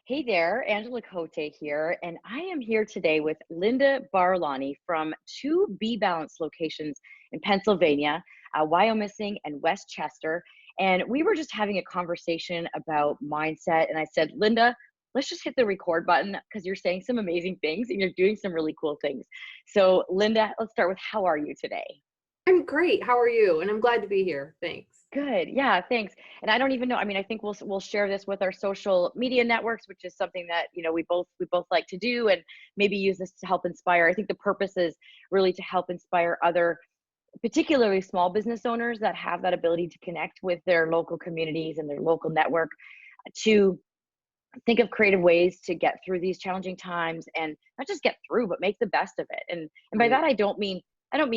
Hey there, Angela Coté here, and I am here today with Linda Barilani from two BeBalanced locations in Pennsylvania, Wyomissing and Westchester. And we were just having a conversation about mindset, and I said, Linda, let's just hit the record button because you're saying some amazing things and you're doing some really cool things. So, Linda, let's start with how are you today? I'm great. How are you? And I'm glad to be here. Thanks. Good. Yeah, thanks. And I don't even know. I mean, I think we'll share this with our social media networks, which is something that, we both like to do and maybe use this to help inspire. I think the purpose is really to help inspire other, particularly small business owners that have that ability to connect with their local communities and their local network to think of creative ways to get through these challenging times and not just get through, but make the best of it. And by Right. that I don't mean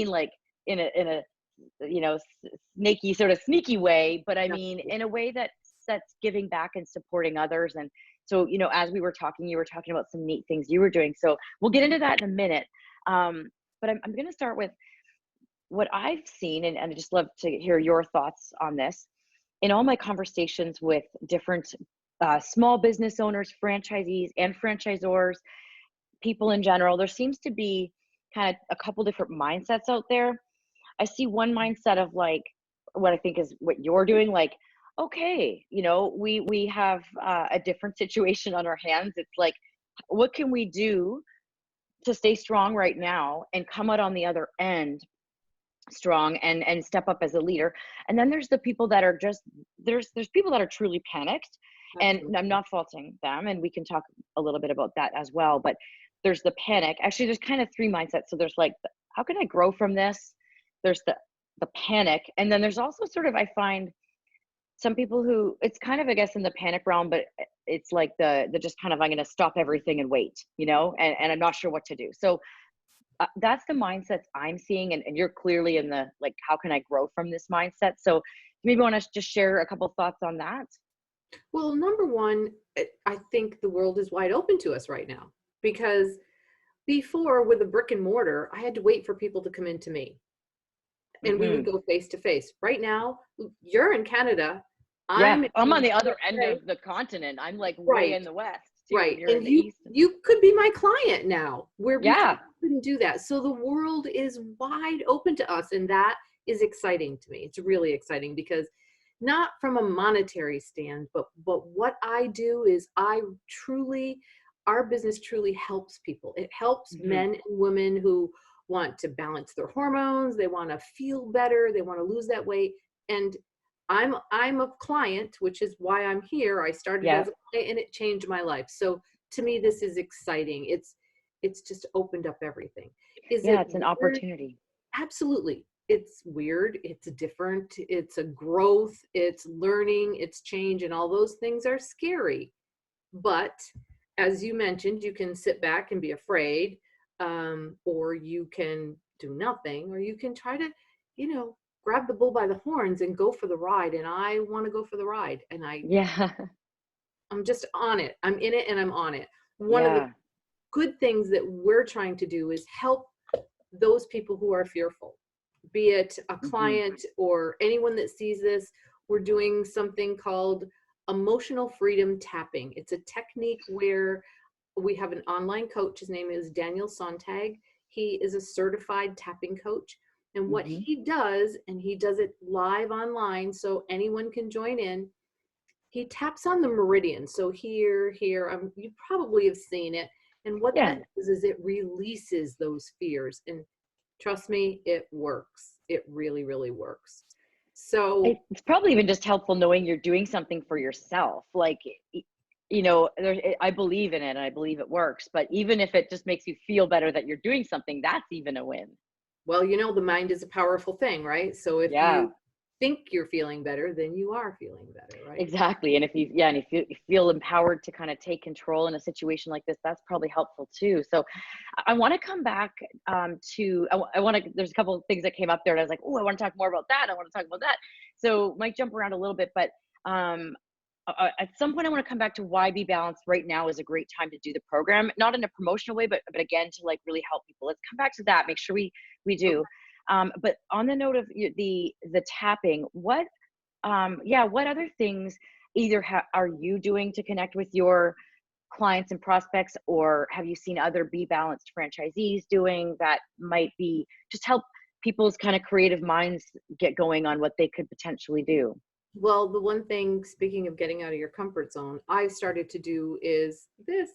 like in a snaky sort of sneaky way, but I mean Absolutely. in a way that's giving back and supporting others. And so, as we were talking, you were talking about some neat things you were doing. So we'll get into that in a minute. But I'm going to start with what I've seen, and I just love to hear your thoughts on this. In all my conversations with different small business owners, franchisees, and franchisors, people in general, there seems to be kind of a couple different mindsets out there. I see one mindset of like what I think is what you're doing, like, okay, we have a different situation on our hands. It's like, what can we do to stay strong right now and come out on the other end strong and step up as a leader? And then there's the people that are just there's people that are truly panicked, and I'm Absolutely. not faulting them, and we can talk a little bit about that as well. But there's the panic. Actually, there's kind of three mindsets. So there's like, how can I grow from this? There's the panic, and then there's also sort of, I find, some people who it's kind of, I guess, in the panic realm, but it's like the just kind of, I'm going to stop everything and wait, and I'm not sure what to do. So that's the mindsets I'm seeing, and you're clearly in the, like, how can I grow from this mindset? So maybe want to just share a couple thoughts on that. Well, number one, I think the world is wide open to us right now because before with a brick and mortar, I had to wait for people to come into me and we would Hmm. go face to face. Right now, you're in Canada. Yeah, I'm in I'm on the other end USA. of the continent. I'm like way Right. in the west too, and Right. you're in And the you east. you could be my client now, where before Yeah. you couldn't do that. So the world is wide open to us, and that is exciting to me. It's really exciting because not from a monetary stand, but what I do is I truly our business truly helps people. It helps Hmm. men and women who want to balance their hormones, they want to feel better, they want to lose that weight. And I'm a client, which is why I'm here. I started Yeah. as a client and it changed my life. So to me, this is exciting. It's just opened up everything. Is Yeah, it it's an weird? opportunity. Absolutely. It's weird. It's different. It's a growth. It's learning. It's change. And all those things are scary. But as you mentioned, you can sit back and be afraid, or you can do nothing, or you can try to, you know, grab the bull by the horns and go for the ride. And I want to go for the ride. And Yeah. I'm just on it. I'm in it and I'm on it. One of the Yeah. good things that we're trying to do is help those people who are fearful, be it a Hmm. client or anyone that sees this. We're doing something called emotional freedom tapping. It's a technique where we have an online coach. His name is Daniel Sontag. He is a certified tapping coach. And what Hmm. he does, and he does it live online so anyone can join in, he taps on the meridian. So here, you probably have seen it. And what Yeah. that does is it releases those fears. And trust me, it works. It really, really works. So, It's probably even just helpful knowing you're doing something for yourself. Like, I believe in it and I believe it works. But even if it just makes you feel better that you're doing something, that's even a win. well, the mind is a powerful thing, right? So if Yeah, you think you're feeling better, then you are feeling better, right? exactly. And if you feel empowered to kind of take control in a situation like this, that's probably helpful too. So I want to come back I want to, there's a couple of things that came up there and I was like, oh, I want to talk more about that. I want to talk about that. So might jump around a little bit, but um, at some point I want to come back to why Be Balanced right now is a great time to do the program, not in a promotional way, but again, to like really help people. Let's come back to that. Make sure we Okay. do. But on the note of the tapping, what other things? either are you doing to connect with your clients and prospects, or have you seen other BeBalanced franchisees doing that might be just help people's kind of creative minds get going on what they could potentially do? Well, the one thing, speaking of getting out of your comfort zone, I started to do is this,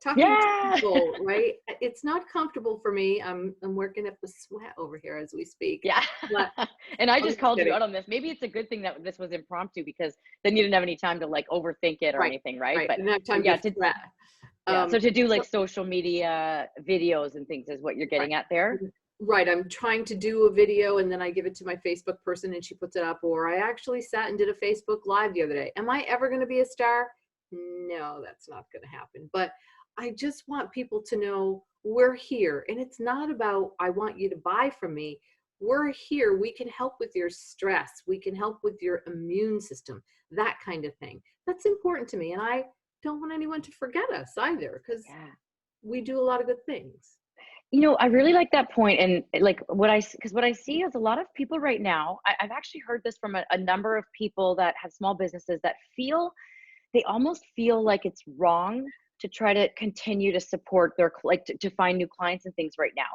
talking to Yeah. people, right? It's not comfortable for me. I'm working up the sweat over here as we speak. Yeah. But And I I'm just just called you kidding. out on this. Maybe it's a good thing that this was impromptu because then you didn't have any time to like overthink it or Right, anything, right? right. But Didn't have so time yeah, to sweat. yeah. So to do So like social media videos and things is what you're right. getting at there. Right. I'm trying to do a video and then I give it to my Facebook person and she puts it up. Or I actually sat and did a Facebook Live the other day. Am I ever going to be a star? No, that's not going to happen. But I just want people to know we're here. And it's not about, I want you to buy from me. We're here. We can help with your stress. We can help with your immune system, that kind of thing. That's important to me. And I don't want anyone to forget us either, because Yeah. we do a lot of good things. You know, I really like that point. And like because what I see is a lot of people right now, I've actually heard this from a number of people that have small businesses that they almost feel like it's wrong to try to continue to support their, like to find new clients and things right now.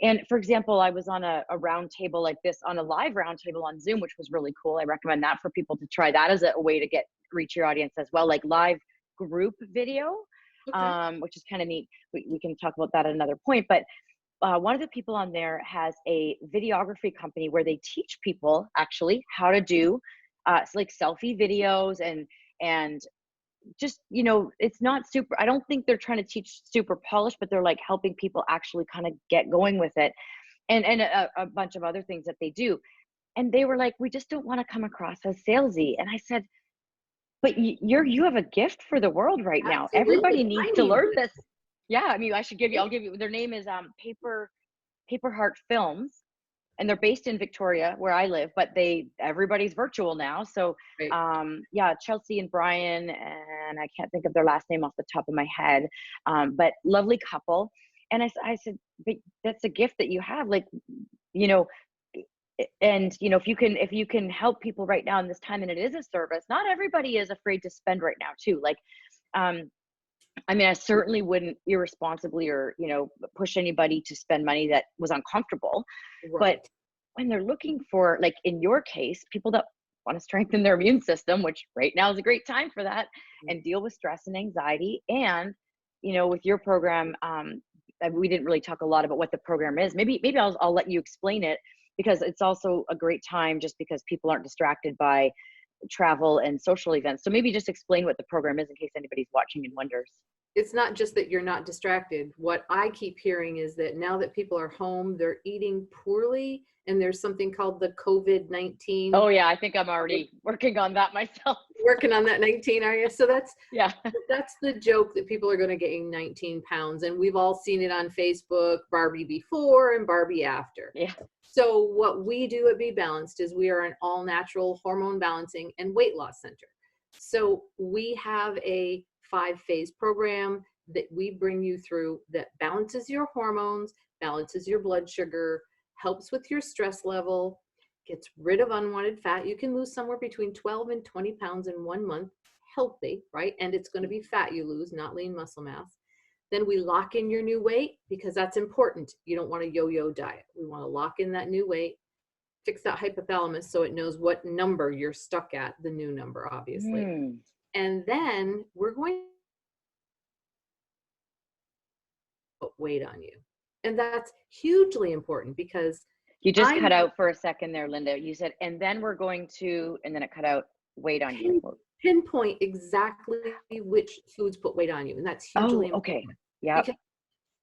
And for example, I was on a round table like this, on a live round table on Zoom, which was really cool. I recommend that for people to try that as a way to reach your audience as well, like live group video, Okay. which is kind of neat. We can talk about that at another point. But one of the people on there has a videography company where they teach people actually how to do like selfie videos and just, you know, it's not super, I don't think they're trying to teach super polished, but they're like helping people actually kind of get going with it, and a bunch of other things that they do. And they were like, we just don't want to come across as salesy. And I said, but you have a gift for the world right now. Everybody Absolutely. needs I to need learn this. this. Yeah, I mean, I'll give you, their name is Paper Heart Films, and they're based in Victoria where I live, but everybody's virtual now. So Right. yeah, Chelsea and Brian, and I can't think of their last name off the top of my head, but lovely couple. And I said, but that's a gift that you have, like, you know, and you know, if you can help people right now in this time, and it is a service, not everybody is afraid to spend right now too. Like, um, I mean, I certainly wouldn't irresponsibly or, you know, push anybody to spend money that was uncomfortable. But Right. when they're looking for, like in your case, people that want to strengthen their immune system, which right now is a great time for that, and deal with stress and anxiety. And, you know, with your program, we didn't really talk a lot about what the program is. Maybe I'll let you explain it, because it's also a great time just because people aren't distracted by travel and social events. So maybe just explain what the program is in case anybody's watching and wonders. It's not just that you're not distracted. What I keep hearing is that now that people are home, they're eating poorly, and there's something called the COVID-19. Oh yeah, I think I'm already working on that myself. Working on that 19, are you? So Yeah. that's the joke, that people are going to gain 19 pounds. And we've all seen it on Facebook, Barbie before and Barbie after. Yeah. So what we do at BeBalanced is we are an all natural hormone balancing and weight loss center. So we have a 5-phase program that we bring you through that balances your hormones, balances your blood sugar, helps with your stress level, gets rid of unwanted fat. You can lose somewhere between 12 and 20 pounds in 1 month, healthy, right? And it's going to be fat you lose, not lean muscle mass. Then we lock in your new weight, because that's important. You don't want a yo-yo diet. We want to lock in that new weight, fix that hypothalamus so it knows what number you're stuck at, the new number, obviously. Mm. And then we're going to put weight on you. And that's hugely important, because You just I cut out for a second there, Linda. You said, and then we're going to, and then it cut out, weight on you. pinpoint exactly which foods put weight on you. And that's hugely Oh, important. okay. Yeah. Because,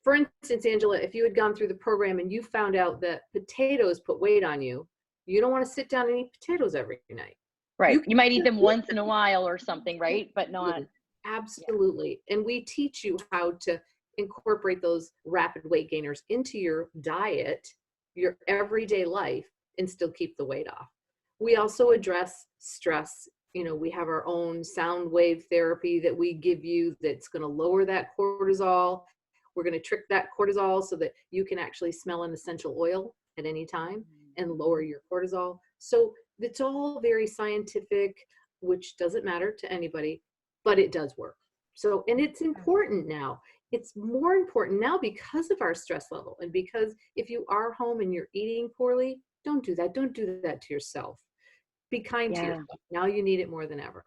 for instance, Angela, if you had gone through the program and you found out that potatoes put weight on you, you don't want to sit down and eat potatoes every night. Right. You You might eat them once in a while or something, right? But not. Yeah. absolutely. And we teach you how to incorporate those rapid weight gainers into your diet, your everyday life, and still keep the weight off. We also address stress. You know, we have our own sound wave therapy that we give you that's going to lower that cortisol. We're going to trick that cortisol so that you can actually smell an essential oil at any time and lower your cortisol. So it's all very scientific. which doesn't matter to anybody, but it does work. So, and it's important now. It's more important now because of our stress level, and because if you are home and you're eating poorly, don't do that. Don't do that to yourself. Be kind to Yeah. yourself. Now you need it more than ever.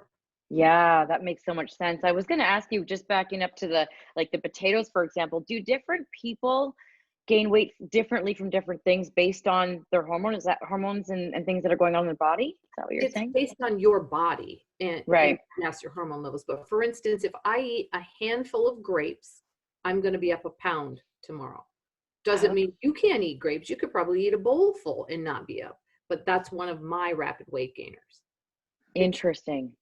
Yeah, that makes so much sense. I was going to ask you, just backing up to the like the potatoes, for example, do different people gain weight differently from different things based on their hormones? Is that hormones and things that are going on in their body? Is that what you're It's saying? based on your body and Right. yes, your hormone levels. But for instance, if I eat a handful of grapes, I'm going to be up a pound tomorrow. Doesn't Oh, mean you can't eat grapes. You could probably eat a bowl full and not be up. But that's one of my rapid weight gainers. It's interesting.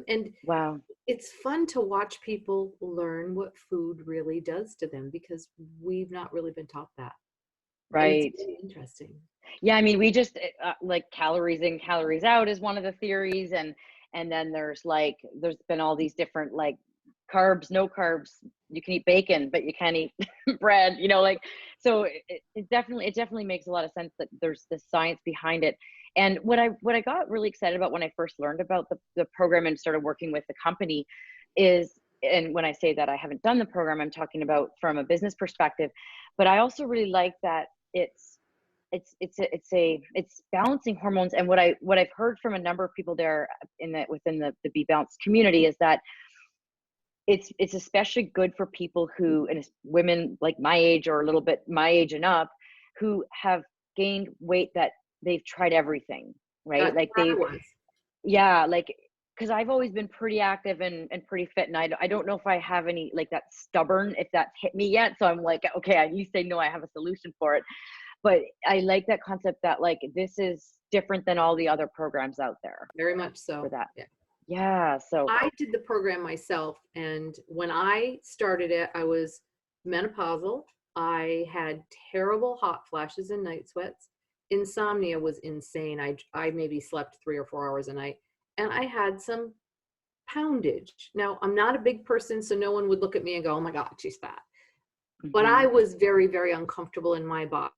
and Wow. it's fun to watch people learn what food really does to them because we've not really been taught that. And it's Right. really interesting. Yeah, I mean, we just like calories in, calories out is one of the theories, and then there's been all these different like carbs, no carbs. You can eat bacon, but you can't eat bread. Like so. It definitely makes a lot of sense that there's the science behind it. And what I got really excited about when I first learned about the program and started working with the company is, and when I say that I haven't done the program, I'm talking about from a business perspective, but I also really like that it's balancing hormones. And what I've heard from a number of people there within the Be Balanced community is that it's especially good for people who, and it's women like my age or a little bit my age and up, who have gained weight that they've tried everything, right? That's Like where I was. yeah, like, because I've always been pretty active and pretty fit, and I don't know if I have any like that stubborn, if that's hit me yet. So I'm like, okay, you say no, I have a solution for it. But I like that concept that like this is different than all the other programs out there Very much for so. that. Yeah. Yeah. So I did the program myself, and when I started it, I was menopausal. I had terrible hot flashes and night sweats. Insomnia was insane. I maybe slept 3 or 4 hours a night, and I had some poundage. Now, I'm not a big person, so no one would look at me and go, "Oh my God, she's fat." But I mhm. was very, very uncomfortable in my body.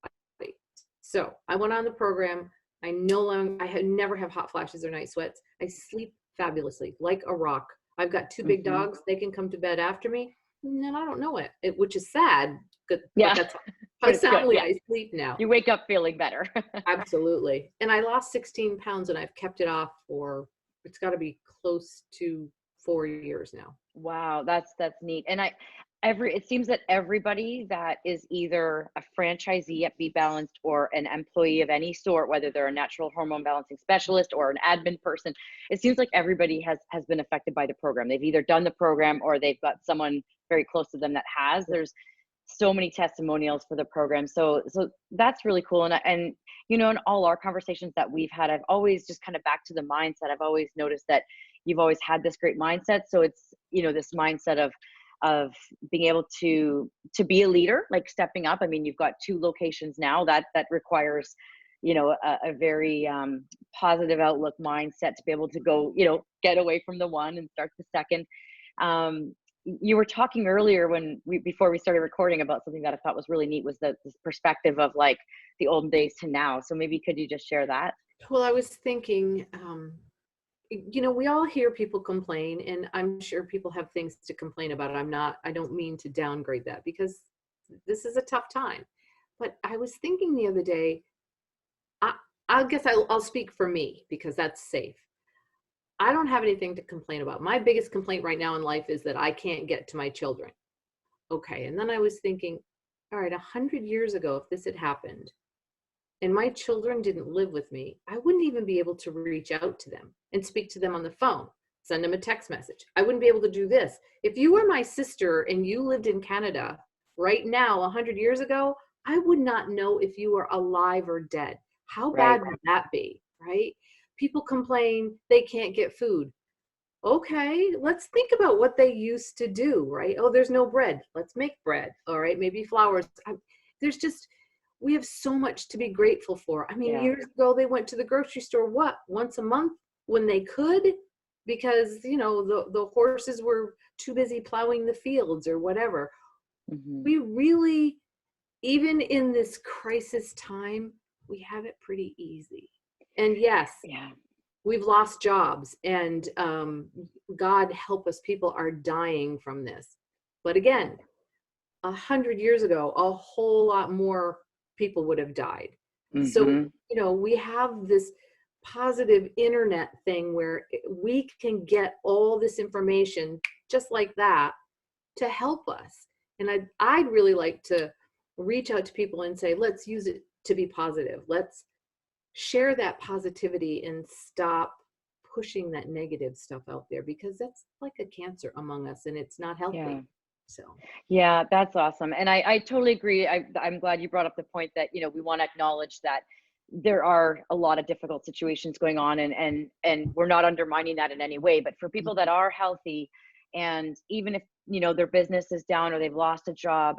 So I went on the program. I had never have hot flashes or night sweats. I sleep fabulously, like a rock. I've got two big Mhm. dogs. They can come to bed after me, and I don't know it, which is sad, but Yeah, that's how but it's good. soundly Yeah, I sleep now. you wake up feeling better. Absolutely. And I lost 16 pounds, and I've kept it off for, it's got to be close to 4 years now. Wow, that's neat. And it seems that everybody that is either a franchisee at Be Balanced or an employee of any sort, whether they're a natural hormone balancing specialist or an admin person, it seems like everybody has been affected by the program. They've either done the program or they've got someone very close to them that has. There's so many testimonials for the program. So that's really cool. And in all our conversations that we've had, I've always just kind of back to the mindset. I've always noticed that you've always had this great mindset. So it's, this mindset of being able to be a leader, like stepping up. I mean, you've got 2 locations now that requires, a very positive outlook mindset to be able to go, get away from the one and start the second. You were talking earlier before we started recording about something that I thought was really neat, was this perspective of like the olden days to now. So maybe could you just share that? Well, I was thinking, we all hear people complain, and I'm sure people have things to complain about. I don't mean to downgrade that because this is a tough time. But I was thinking the other day, I, I guess I'll speak for me because that's safe. I don't have anything to complain about. My biggest complaint right now in life is that I can't get to my children. Okay. And then I was thinking, all right, 100 years ago, if this had happened, and my children didn't live with me, I wouldn't even be able to reach out to them and speak to them on the phone, send them a text message. I wouldn't be able to do this. If you were my sister and you lived in Canada right now, 100 years ago, I would not know if you were alive or dead. How Right. bad would that be, right? People complain they can't get food. Okay, let's think about what they used to do, right? Oh, there's no bread. Let's make bread. All right, maybe flowers. There's just, we have so much to be grateful for. I mean, Yeah. years ago, they went to the grocery store, what, once a month when they could? Because, the horses were too busy plowing the fields or whatever. Hmm. We really, even in this crisis time, we have it pretty easy. And yes, Yeah. we've lost jobs, and God help us, people are dying from this. But again, 100 years ago, a whole lot more people would have died. So, Hmm. we have this positive internet thing where we can get all this information just like that to help us. And I'd really like to reach out to people and say, let's use it to be positive. Let's share that positivity and stop pushing that negative stuff out there, because that's like a cancer among us and it's not Yeah. healthy. So, Yeah, that's awesome. And I totally agree. I'm glad you brought up the point that, we want to acknowledge that there are a lot of difficult situations going on, and we're not undermining that in any way. But for people that are healthy, and even if, their business is down or they've lost a job,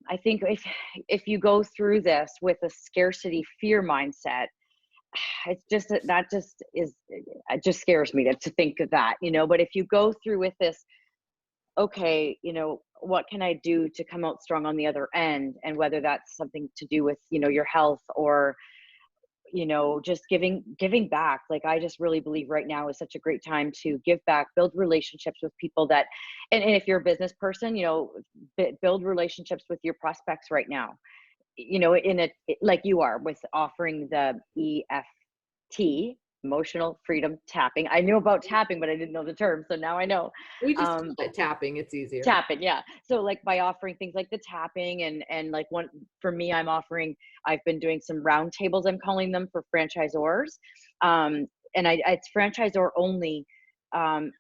I think if you go through this with a scarcity fear mindset, it's just that just is, it just scares me to think of that, but if you go through with this, okay, what can I do to come out strong on the other end? And whether that's something to do with, your health, or, just giving back. Like, I just really believe right now is such a great time to give back, build relationships with people that, and if you're a business person, build relationships with your prospects right now, in a, like you are with offering the EFT, emotional freedom tapping. I knew about tapping, but I didn't know the term. So now I know. we just call it tapping. It's easier. Tapping, yeah. So like by offering things like the tapping, and like one for me, I've been doing some round tables, I'm calling them, for franchisors. And it's franchisor only.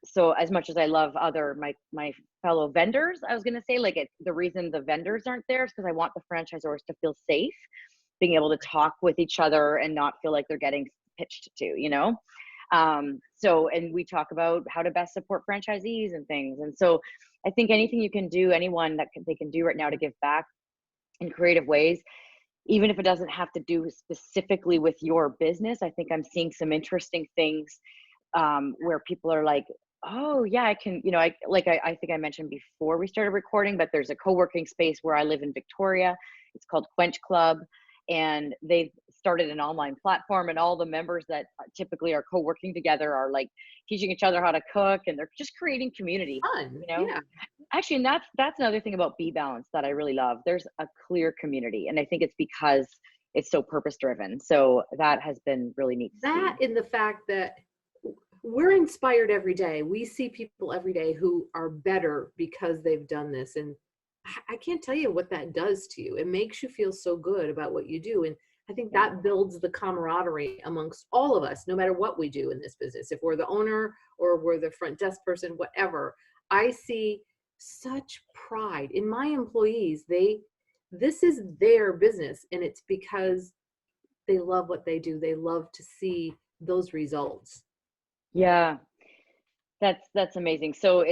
So as much as I love my fellow vendors, I was gonna say, like, the reason the vendors aren't there is because I want the franchisors to feel safe, being able to talk with each other and not feel like they're getting pitched to. So, and we talk about how to best support franchisees and things. And so I think anything you can do, anyone they can do right now to give back in creative ways, even if it doesn't have to do specifically with your business. I think I'm seeing some interesting things, where people are like, oh yeah, I can, I think I mentioned before we started recording, but there's a co-working space where I live in Victoria. It's called Quench Club, and they've started an online platform, and all the members that typically are co-working together are like teaching each other how to cook, and they're just creating community, Fun. Yeah. actually. And that's another thing about BeBalanced that I really love. There's a clear community, and I think it's because it's so purpose driven. So that has been really neat to That, see. in the fact that we're inspired every day. We see people every day who are better because they've done this. And I can't tell you what that does to you. It makes you feel so good about what you do. And I think Yeah. that builds the camaraderie amongst all of us, no matter what we do in this business. If we're the owner or we're the front desk person, whatever, I see such pride in my employees. This is their business, and it's because they love what they do. They love to see those results. Yeah. That's amazing. So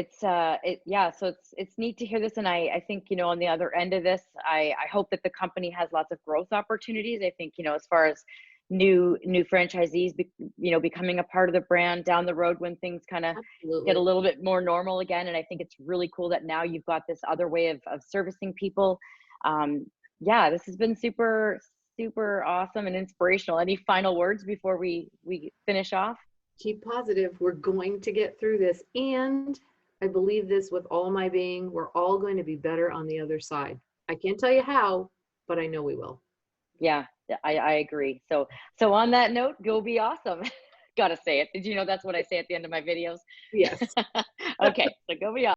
yeah, so it's neat to hear this. And I think, on the other end of this, I hope that the company has lots of growth opportunities. I think, as far as new franchisees, becoming a part of the brand down the road when things kind of get a Absolutely. little bit more normal again. And I think it's really cool that now you've got this other way of servicing people. Yeah, this has been super, super awesome and inspirational. Any final words before we finish off? Keep positive. We're going to get through this. And I believe this with all my being. We're all going to be better on the other side. I can't tell you how, but I know we will. Yeah, I agree. So on that note, go be awesome. Gotta say it. Did you know that's what I say at the end of my videos? Yes. Okay, so go be awesome.